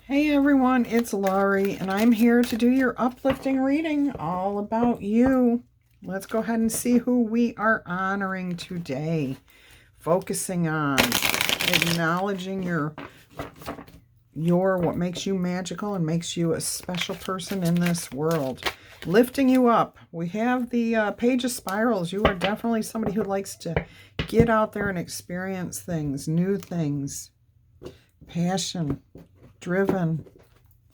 Hey everyone, it's Laurie, and I'm here to do your uplifting reading all about you. Let's go ahead and see who we are honoring today. Focusing on acknowledging your what makes you magical and makes you a special person in this world. Lifting you up. We have the Page of Spirals. You are definitely somebody who likes to get out there and experience things, new things, passion, driven.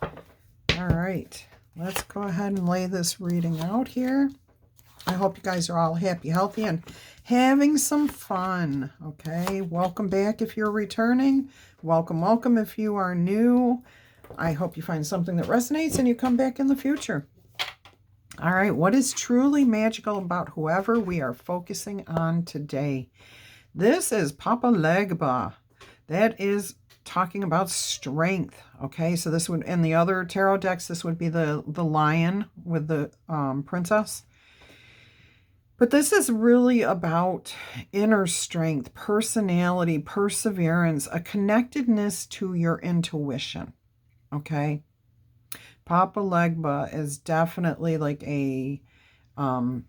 All right, let's go ahead and lay this reading out here. I hope you guys are all happy, healthy, and having some fun. Okay, welcome back if you're returning. Welcome, welcome if you are new. I hope you find something that resonates and you come back in the future. All right, what is truly magical about whoever we are focusing on today? This is Papa Legba. That is talking about strength. Okay, so this would, in the other tarot decks, this would be the lion with the princess. But this is really about inner strength, personality, perseverance, a connectedness to your intuition. Okay, Papa Legba is definitely like a what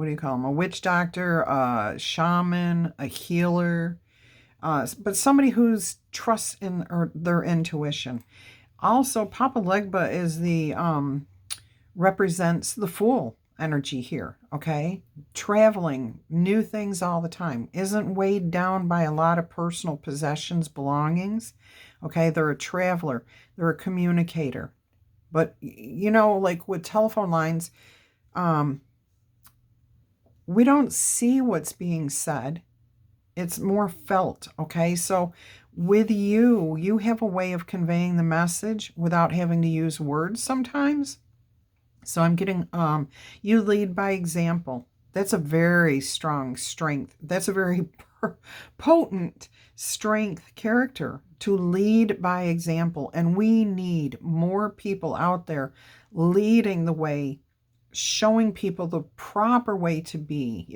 do you call him? A witch doctor, a shaman, a healer. But somebody who's trusts in their intuition. Also, Papa Legba is the represents the Fool energy here. Okay, traveling, new things all the time, isn't weighed down by a lot of personal possessions, belongings. Okay, they're a traveler, they're a communicator. But you know, like with telephone lines, we don't see what's being said. It's more felt, okay? So with you, you have a way of conveying the message without having to use words sometimes. So I'm getting, you lead by example. That's a very strong strength. That's a very potent strength character, to lead by example. And we need more people out there leading the way, showing people the proper way to be,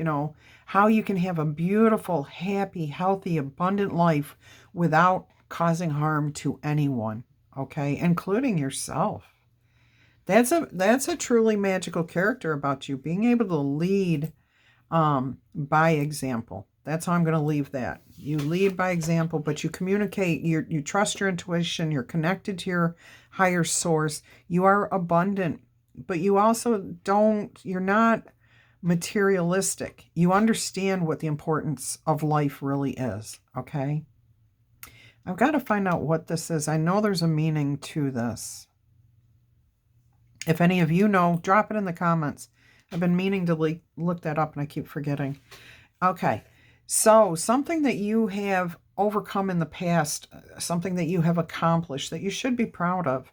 how you can have a beautiful, happy, healthy, abundant life without causing harm to anyone, okay, including yourself. That's a truly magical character about you, being able to lead by example. That's how I'm going to leave that. You lead by example, but you communicate, you trust your intuition, you're connected to your higher source, you are abundant, but you also you're not materialistic. You understand what the importance of life really is, okay? I've got to find out what this is. I know there's a meaning to this. If any of you know, drop it in the comments. I've been meaning to look that up and I keep forgetting. Okay, so something that you have overcome in the past, something that you have accomplished that you should be proud of.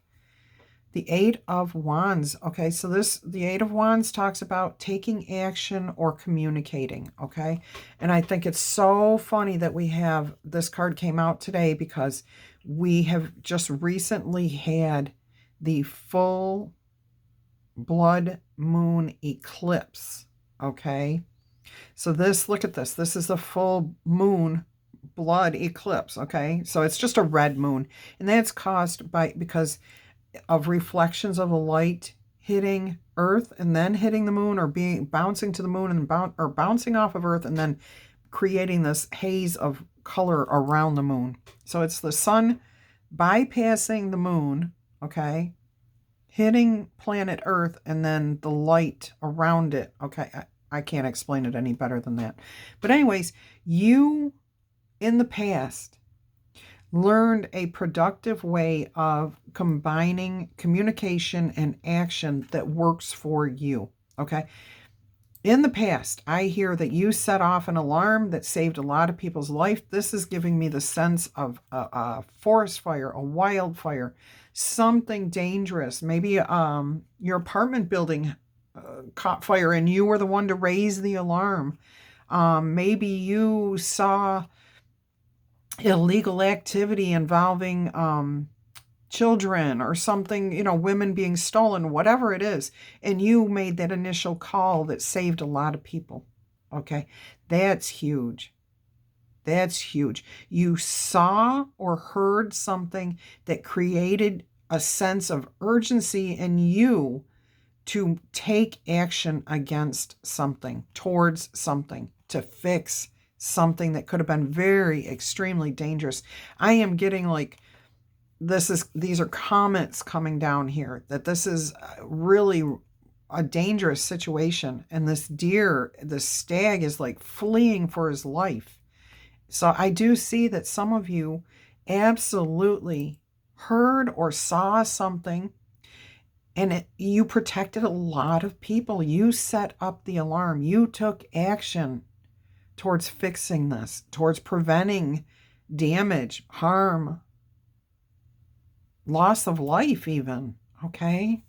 The Eight of Wands. Okay, so the Eight of Wands talks about taking action or communicating, okay? And I think it's so funny that we have, this card came out today because we have just recently had the full blood moon eclipse, okay? So look at this. This is the full moon blood eclipse, okay? So it's just a red moon, and that's caused because of reflections of the light hitting Earth and then hitting the moon, or bouncing to the moon and bouncing off of Earth and then creating this haze of color around the moon. So it's the sun bypassing the moon, okay, hitting planet Earth, and then the light around it. Okay, I can't explain it any better than that. But anyways, you in the past learned a productive way of combining communication and action that works for you, okay? In the past, I hear that you set off an alarm that saved a lot of people's life. This is giving me the sense of a forest fire, a wildfire, something dangerous. Maybe your apartment building caught fire and you were the one to raise the alarm. Maybe you saw illegal activity involving children or something, women being stolen, whatever it is, and you made that initial call that saved a lot of people. Okay, that's huge. That's huge. You saw or heard something that created a sense of urgency in you to take action against something, towards something, to fix something that could have been very extremely dangerous. I am getting like these are comments coming down here that this is really a dangerous situation, and this deer, the stag, is like fleeing for his life. So I do see that some of you absolutely heard or saw something, and you protected a lot of people. You set up the alarm. You took action towards fixing this, towards preventing damage, harm, loss of life even. Okay?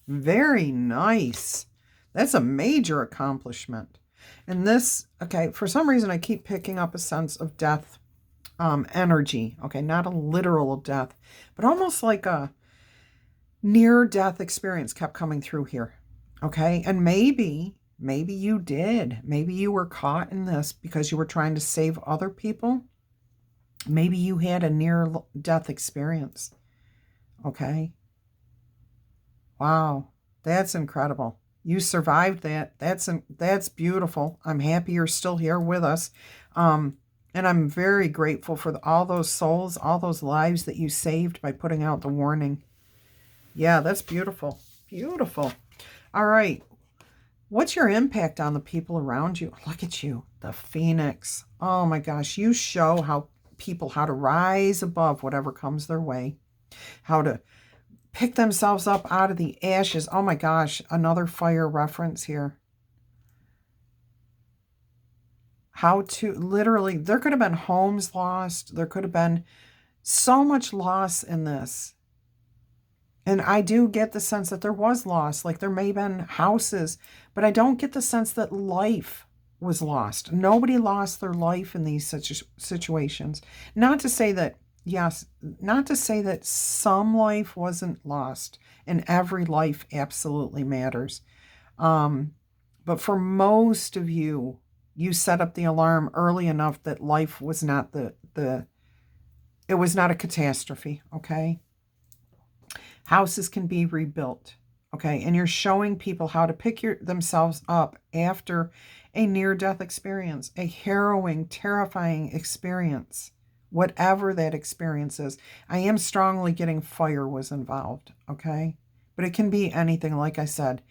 Very nice. That's a major accomplishment. And this, okay, for some reason I keep picking up a sense of death energy. Okay, not a literal death, but almost like a near-death experience kept coming through here. Okay, and maybe you did. Maybe you were caught in this because you were trying to save other people. Maybe you had a near-death experience. Okay. Wow, that's incredible. You survived that. That's beautiful. I'm happy you're still here with us. And I'm very grateful for all those souls, all those lives that you saved by putting out the warning. Yeah, that's beautiful. Beautiful. All right. What's your impact on the people around you? Look at you, the Phoenix. Oh my gosh, you show how to rise above whatever comes their way, how to pick themselves up out of the ashes. Oh my gosh, another fire reference here. How to literally, there could have been homes lost. There could have been so much loss in this. And I do get the sense that there was loss, like there may have been houses, but I don't get the sense that life was lost. Nobody lost their life in these such situations. Not to say that, yes, not to say that some life wasn't lost, and every life absolutely matters. But for most of you, you set up the alarm early enough that life was not it was not a catastrophe, okay? Houses can be rebuilt, okay? And you're showing people how to pick themselves up after a near-death experience, a harrowing, terrifying experience, whatever that experience is. I am strongly getting fire was involved, okay? But it can be anything, like I said.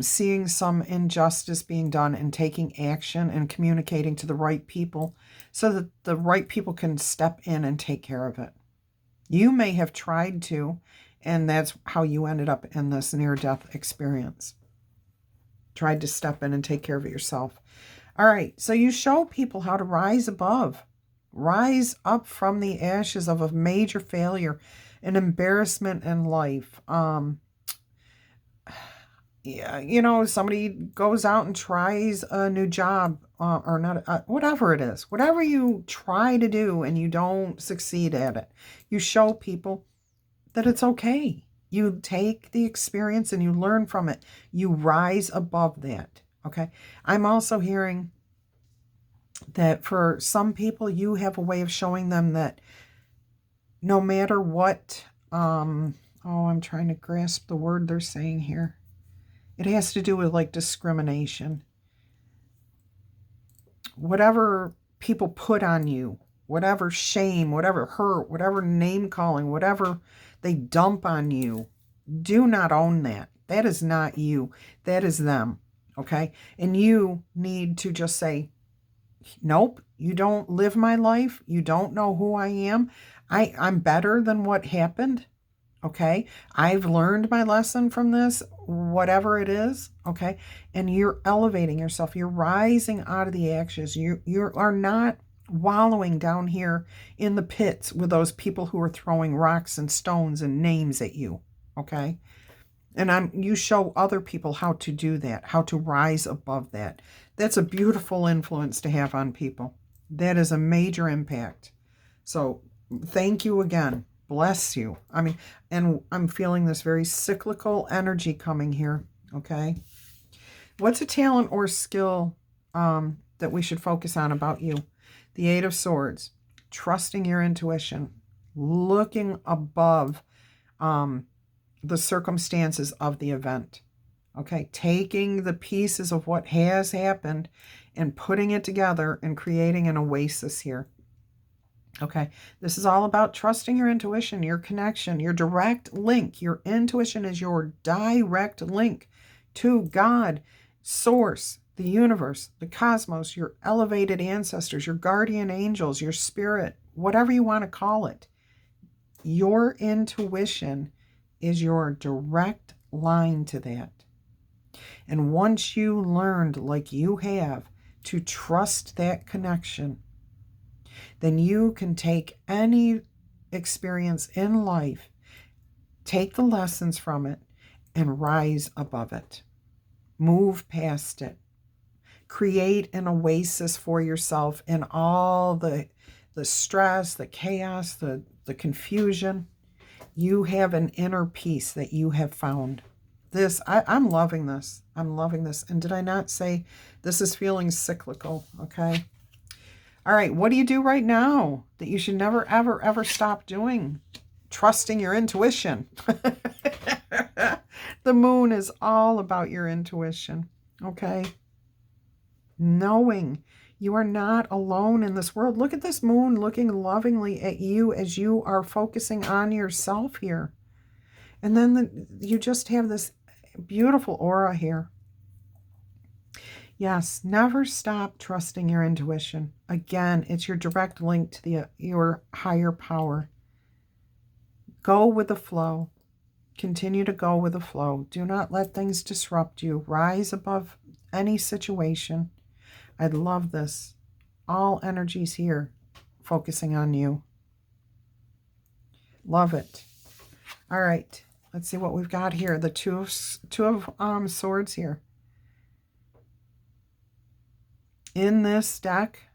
Seeing some injustice being done and taking action and communicating to the right people so that the right people can step in and take care of it. You may have tried to, and that's how you ended up in this near-death experience. Tried to step in and take care of it yourself. All right, so you show people how to rise above, rise up from the ashes of a major failure, an embarrassment in life. Yeah, somebody goes out and tries a new job or not, whatever it is, whatever you try to do and you don't succeed at it, you show people that it's okay. You take the experience and you learn from it. You rise above that. Okay. I'm also hearing that for some people, you have a way of showing them that no matter what, I'm trying to grasp the word they're saying here. It has to do with like discrimination. Whatever people put on you, whatever shame, whatever hurt, whatever name calling, whatever they dump on you, do not own that. That is not you. That is them. Okay? And you need to just say, nope, you don't live my life. You don't know who I am. I'm better than what happened. Okay, I've learned my lesson from this, whatever it is. Okay, and you're elevating yourself. You're rising out of the ashes. You are not wallowing down here in the pits with those people who are throwing rocks and stones and names at you. Okay, and you show other people how to do that, how to rise above that. That's a beautiful influence to have on people. That is a major impact. So thank you again. Bless you. I mean, and I'm feeling this very cyclical energy coming here, okay? What's a talent or skill that we should focus on about you? The Eight of Swords, trusting your intuition, looking above the circumstances of the event. Okay, taking the pieces of what has happened and putting it together and creating an oasis here. Okay, this is all about trusting your intuition, your connection, your direct link. Your intuition is your direct link to God, Source, the universe, the cosmos, your elevated ancestors, your guardian angels, your spirit, whatever you want to call it. Your intuition is your direct line to that. And once you learned, like you have, to trust that connection, then you can take any experience in life, take the lessons from it, and rise above it. Move past it. Create an oasis for yourself in all the stress, the chaos, the confusion. You have an inner peace that you have found. I'm loving this. I'm loving this. And did I not say this is feeling cyclical? Okay. All right. What do you do right now that you should never, ever, ever stop doing? Trusting your intuition. The moon is all about your intuition. Okay. Knowing you are not alone in this world. Look at this moon looking lovingly at you as you are focusing on yourself here. And then you just have this beautiful aura here. Yes, never stop trusting your intuition. Again, it's your direct link to your higher power. Go with the flow. Continue to go with the flow. Do not let things disrupt you. Rise above any situation. I love this. All energies here focusing on you. Love it. All right. Let's see what we've got here. The two of swords here. In this deck,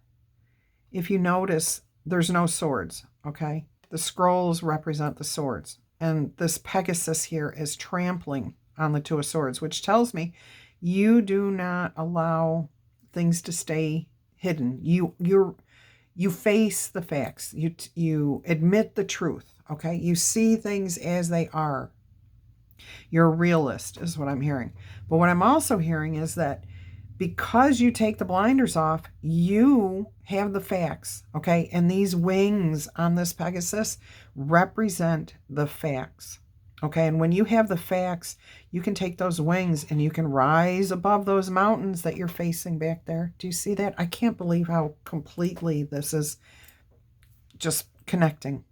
if you notice, there's no swords, okay? The scrolls represent the swords. And this Pegasus here is trampling on the Two of Swords, which tells me you do not allow things to stay hidden. You face the facts. You admit the truth, okay? You see things as they are. You're a realist is what I'm hearing. But what I'm also hearing is that because you take the blinders off, you have the facts, okay? And these wings on this Pegasus represent the facts, okay? And when you have the facts, you can take those wings and you can rise above those mountains that you're facing back there. Do you see that? I can't believe how completely this is just connecting.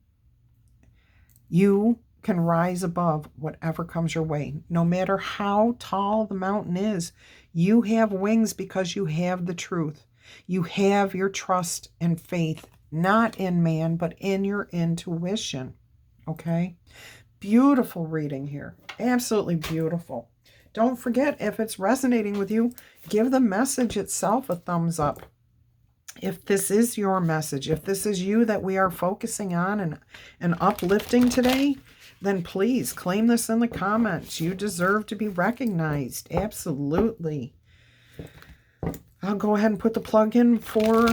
You can rise above whatever comes your way. No matter how tall the mountain is, you have wings because you have the truth. You have your trust and faith, not in man, but in your intuition. Okay? Beautiful reading here. Absolutely beautiful. Don't forget, if it's resonating with you, give the message itself a thumbs up. If this is your message, if this is you that we are focusing on and uplifting today, then please claim this in the comments. You deserve to be recognized. Absolutely. I'll go ahead and put the plug in for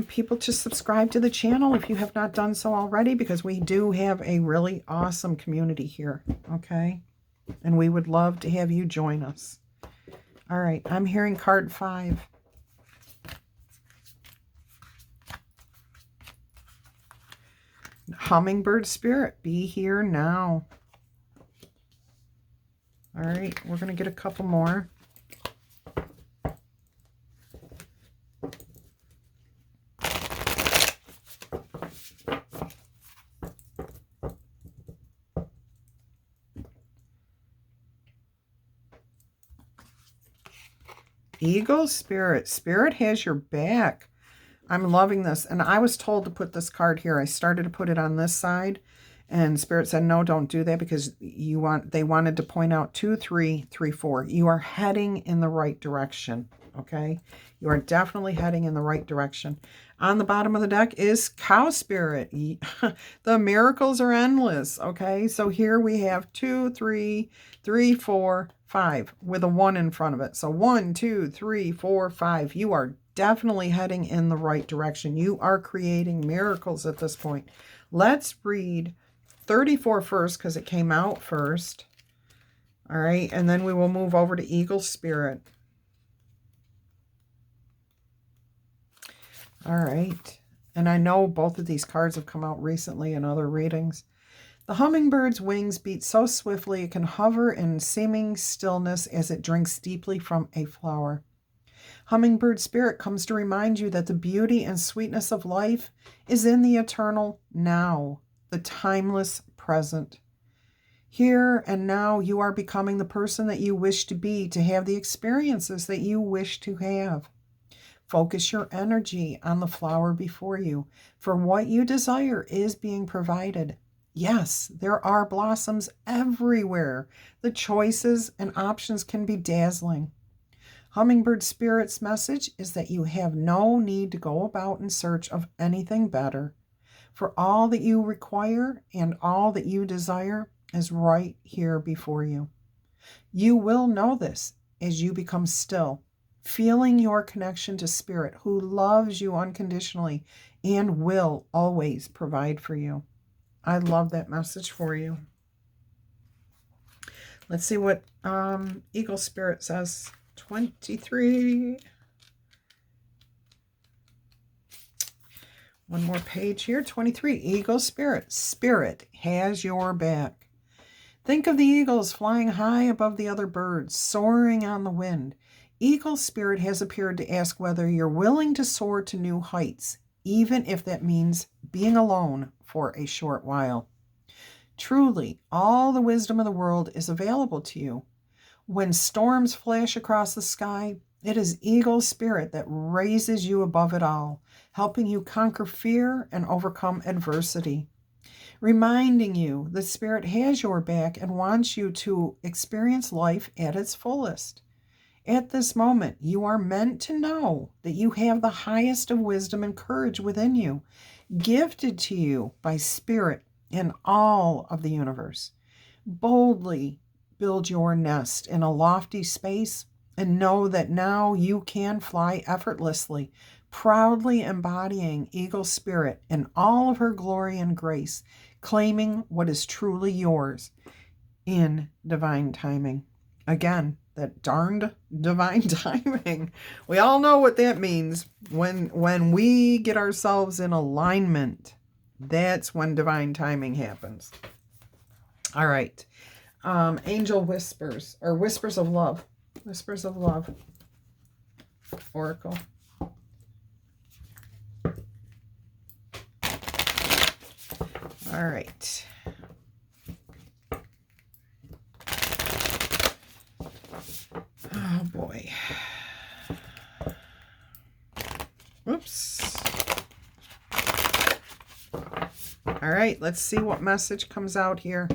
people to subscribe to the channel if you have not done so already, because we do have a really awesome community here, okay? And we would love to have you join us. All right, I'm hearing card 5. Hummingbird spirit, be here now. All right, we're going to get a couple more. Eagle spirit. Spirit has your back. I'm loving this. And I was told to put this card here. I started to put it on this side. And Spirit said, no, don't do that, because they wanted to point out 2, 3, 3, 4. You are heading in the right direction. Okay. You are definitely heading in the right direction. On the bottom of the deck is Cow Spirit. The miracles are endless. Okay. So here we have 2, 3, 3, 4, 5 with a 1 in front of it. So 1, 2, 3, 4, 5. You are definitely heading in the right direction. You are creating miracles at this point. Let's read 34 first because it came out first. All right, and then we will move over to Eagle Spirit. All right, and I know both of these cards have come out recently in other readings. The hummingbird's wings beat so swiftly it can hover in seeming stillness as it drinks deeply from a flower. Hummingbird spirit comes to remind you that the beauty and sweetness of life is in the eternal now, the timeless present. Here and now, you are becoming the person that you wish to be, to have the experiences that you wish to have. Focus your energy on the flower before you, for what you desire is being provided. Yes, there are blossoms everywhere. The choices and options can be dazzling. Hummingbird Spirit's message is that you have no need to go about in search of anything better, for all that you require and all that you desire is right here before you. You will know this as you become still, feeling your connection to Spirit, who loves you unconditionally and will always provide for you. I love that message for you. Let's see what Eagle Spirit says. 23. One more page here. 23. Eagle Spirit. Spirit has your back. Think of the eagles flying high above the other birds, soaring on the wind. Eagle Spirit has appeared to ask whether you're willing to soar to new heights, even if that means being alone for a short while. Truly, all the wisdom of the world is available to you. When storms flash across the sky, it is Eagle Spirit that raises you above it all, helping you conquer fear and overcome adversity. Reminding you that Spirit has your back and wants you to experience life at its fullest. At this moment, you are meant to know that you have the highest of wisdom and courage within you, gifted to you by Spirit and all of the universe. Boldly build your nest in a lofty space and know that now you can fly effortlessly, proudly embodying Eagle Spirit in all of her glory and grace, claiming what is truly yours in divine timing. Again, that darned divine timing. We all know what that means. When we get ourselves in alignment, that's when divine timing happens. All right. Angel Whispers, or Whispers of Love. Whispers of Love. Oracle. All right. Oh, boy. Whoops. All right, let's see what message comes out here.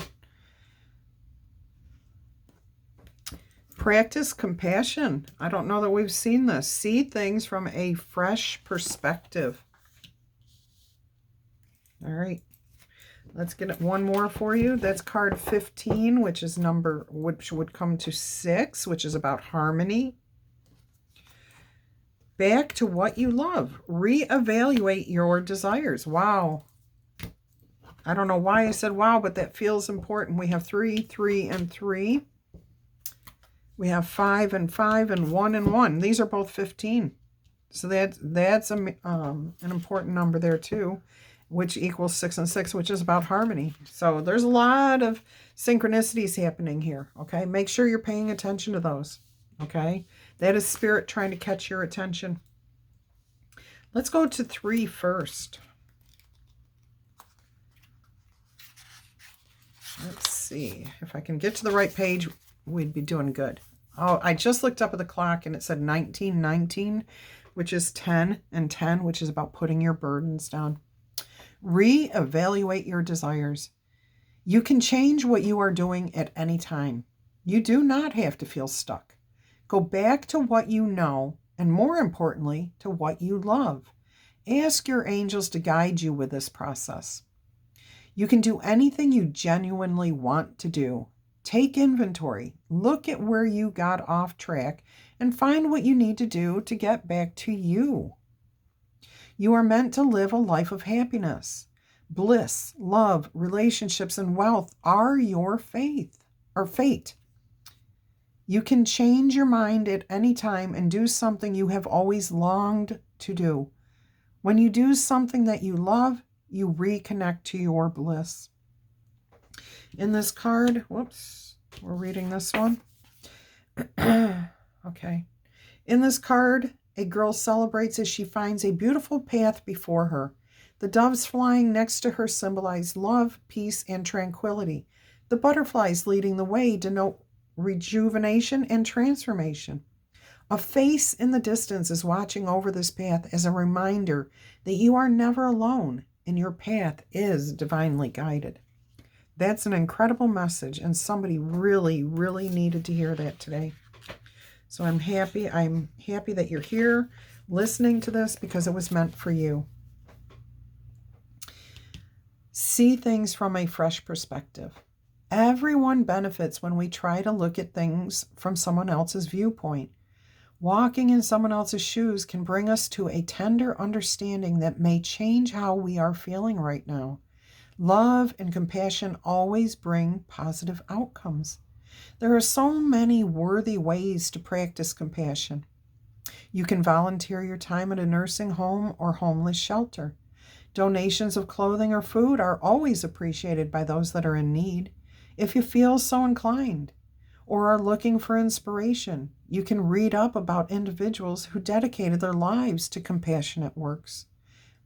Practice compassion. I don't know that we've seen this. See things from a fresh perspective. All right. Let's get one more for you. That's card 15, which would come to 6, which is about harmony. Back to what you love. Reevaluate your desires. Wow. I don't know why I said wow, but that feels important. We have 3, 3, and 3. We have 5 and 5 and 1 and 1. These are both 15. So that's an important number there too, which equals 6 and 6, which is about harmony. So there's a lot of synchronicities happening here, okay? Make sure you're paying attention to those, okay? That is Spirit trying to catch your attention. Let's go to 3 first. Let's see. If I can get to the right page, we'd be doing good. Oh, I just looked up at the clock and it said 1919, which is 10 and 10, which is about putting your burdens down. Reevaluate your desires. You can change what you are doing at any time. You do not have to feel stuck. Go back to what you know, and more importantly, to what you love. Ask your angels to guide you with this process. You can do anything you genuinely want to do. Take inventory. Look at where you got off track and find what you need to do to get back to you. You are meant to live a life of happiness. Bliss, love, relationships, and wealth are your faith or fate. You can change your mind at any time and do something you have always longed to do. When you do something that you love, you reconnect to your bliss. In this card, whoops, we're reading this one. Okay. In this card, a girl celebrates as she finds a beautiful path before her. The doves flying next to her symbolize love, peace, and tranquility. The butterflies leading the way denote rejuvenation and transformation. A face in the distance is watching over this path as a reminder that you are never alone and your path is divinely guided. That's an incredible message, and somebody really, really needed to hear that today. So I'm happy that you're here listening to this because it was meant for you. See things from a fresh perspective. Everyone benefits when we try to look at things from someone else's viewpoint. Walking in someone else's shoes can bring us to a tender understanding that may change how we are feeling right now. Love and compassion always bring positive outcomes. There are so many worthy ways to practice compassion. You can volunteer your time at a nursing home or homeless shelter. Donations of clothing or food are always appreciated by those that are in need. If you feel so inclined or are looking for inspiration, you can read up about individuals who dedicated their lives to compassionate works.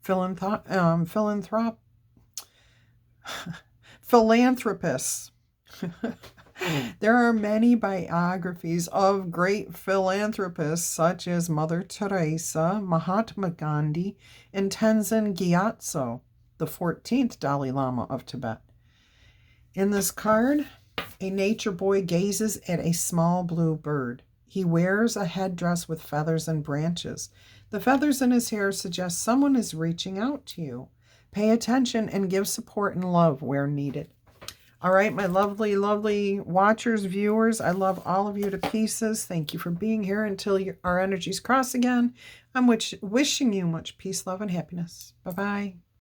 Philanthropists. There are many biographies of great philanthropists such as Mother Teresa, Mahatma Gandhi, and Tenzin Gyatso, the 14th Dalai Lama of Tibet. In this card, a nature boy gazes at a small blue bird. He wears a headdress with feathers and branches. The feathers in his hair suggest someone is reaching out to you. Pay attention and give support and love where needed. All right, my lovely, lovely watchers, viewers, I love all of you to pieces. Thank you for being here until our energies cross again. I'm wishing you much peace, love, and happiness. Bye-bye.